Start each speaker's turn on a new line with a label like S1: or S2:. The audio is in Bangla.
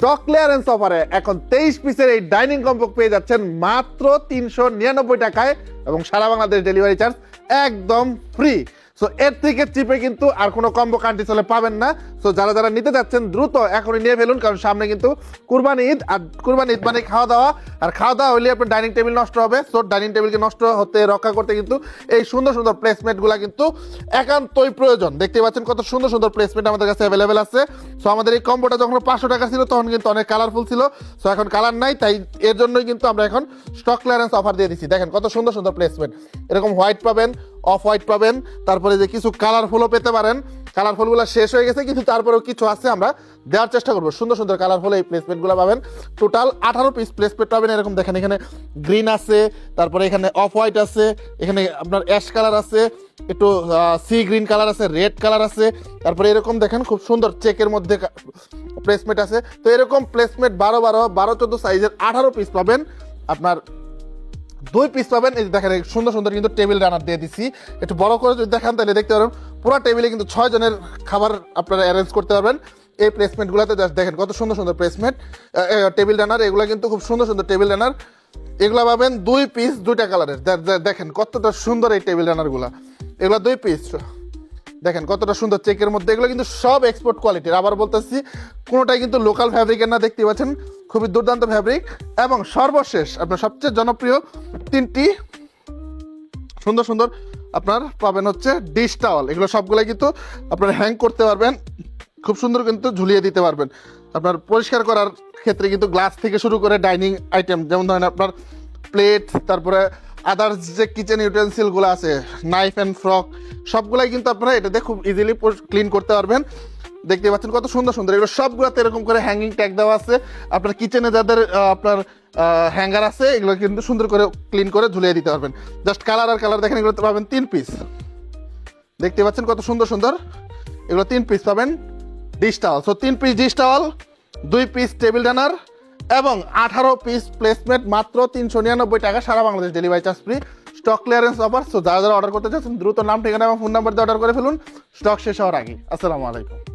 S1: স্টক ক্লিয়ারেন্স অফারে এখন 23 পিসের এই ডাইনিং কম্বো পেয়ে যাচ্ছেন মাত্র 399 টাকায় এবং সারা বাংলাদেশ ডেলিভারি চার্জ একদম ফ্রি। সো এর থেকে চিপে কিন্তু আর কোনো কম্বো কান্ট্রি চলে পাবেন না। সো যারা যারা নিতে যাচ্ছেন দ্রুত এখনই নিয়ে ফেলুন, কারণ সামনে কিন্তু কুরবানি ঈদ, আর কুরবানি ঈদ মানে খাওয়া দাওয়া, আর খাওয়া দাওয়া হলে আপনার ডাইনিং টেবিল নষ্ট হবে। সো ডাইনিং টেবিলকে নষ্ট হতে রক্ষা করতে কিন্তু এই সুন্দর সুন্দর প্লেসমেন্টগুলো কিন্তু একান্তই প্রয়োজন। দেখতে পাচ্ছেন কত সুন্দর সুন্দর প্লেসমেন্ট আমাদের কাছে অ্যাভেলেবেল আছে। সো আমাদের এই কম্বোটা যখন 500 টাকা ছিল তখন কিন্তু অনেক কালারফুল ছিল। সো এখন কালার নাই, তাই এর জন্যই কিন্তু আমরা এখন স্টক ক্লিয়ারেন্স অফার দিয়ে দিচ্ছি। দেখেন কত সুন্দর সুন্দর প্লেসমেন্ট, এরকম হোয়াইট পাবেন, অফ হোয়াইট পাবেন, তারপরে যে কিছু কালারফুলও পেতে পারেন। কালারফুলগুলো শেষ হয়ে গেছে কিন্তু তারপরেও কিছু আছে, আমরা দেওয়ার চেষ্টা করবো। সুন্দর সুন্দর কালারফুল এই প্লেসমেন্টগুলো পাবেন। টোটাল 18 পিস প্লেসমেন্ট পাবেন। এরকম দেখেন এখানে গ্রিন আছে, তারপরে এখানে অফ হোয়াইট আছে, এখানে আপনার অ্যাশ কালার আছে, একটু সি গ্রিন কালার আছে, রেড কালার আছে, তারপরে এরকম দেখেন খুব সুন্দর চেকের মধ্যে প্লেসমেন্ট আছে। তো এরকম প্লেসমেন্ট 12-14 সাইজের 18 পিস পাবেন। আপনার 2 পিস পাবেন। এই দেখেন সুন্দর সুন্দর কিন্তু টেবিল রানার দিয়ে দিচ্ছি। একটু বড় করে যদি দেখান তাহলে দেখতে পারেন পুরো টেবিলে কিন্তু 6 জনের খাবার আপনারা অ্যারেঞ্জ করতে পারবেন এই প্লেসমেন্টগুলোতে। জাস্ট দেখেন কত সুন্দর সুন্দর প্লেসমেন্ট টেবিল রানার, এগুলো কিন্তু খুব সুন্দর সুন্দর টেবিল রানার। এগুলো পাবেন 2 পিস 2টা কালারের। দেখেন কতটা সুন্দর এই টেবিল রানারগুলো, এগুলো 2 পিস। দেখেন কতটা সুন্দর চেকের মধ্যে, এগুলো কিন্তু সব এক্সপোর্ট কোয়ালিটির। আবার বলতেছি কোনোটাই কিন্তু লোকাল ফ্যাব্রিকের না, দেখতে পাচ্ছেন খুবই দুর্দান্ত ফ্যাব্রিক। এবং সর্বশেষ আপনার সবচেয়ে জনপ্রিয় 3টি সুন্দর সুন্দর আপনার পাবেন হচ্ছে ডিশ টাওয়াল। এগুলো সবগুলো কিন্তু আপনার হ্যাং করতে পারবেন, খুব সুন্দর কিন্তু ঝুলিয়ে দিতে পারবেন। আপনার পরিষ্কার করার ক্ষেত্রে কিন্তু গ্লাস থেকে শুরু করে ডাইনিং আইটেম, যেমন ধরেন আপনার প্লেট, তারপরে আদার্স যে কিচেন ইউটেন্সিলগুলো আছে, নাইফ অ্যান্ড ফ্রক, সবগুলাই কিন্তু আপনারা এটাতে খুব ইজিলি ক্লিন করতে পারবেন। দেখতে পাচ্ছেন কত সুন্দর সুন্দর, এগুলো সবগুলোতে এরকম করে হ্যাঙ্গিং ট্যাগ দেওয়া আছে। আপনার কিচেনে যাদের আপনার হ্যাঙ্গার আছে, এগুলো কিন্তু সুন্দর করে ক্লিন করে ঝুলিয়ে দিতে পারবেন। জাস্ট কালার আর কালার দেখেন, এগুলো পাবেন 3 পিস। দেখতে পাচ্ছেন কত সুন্দর সুন্দর, এগুলো 3 পিস পাবেন dish towel. So 3 piece dish towel, 2 piece table runner এবং 18 পিস প্লেসমেন্ট মাত্র 399 টাকা, সারা Bangladesh delivery charge free. Stock clearance offer. So যারা যারা অর্ডার করতে চাচ্ছেন দ্রুত নাম, ঠিকানা এবং ফোন নাম্বার দিয়ে অর্ডার করে ফেলুন স্টক শেষ হওয়ার আগে। আসসালামু আলাইকুম।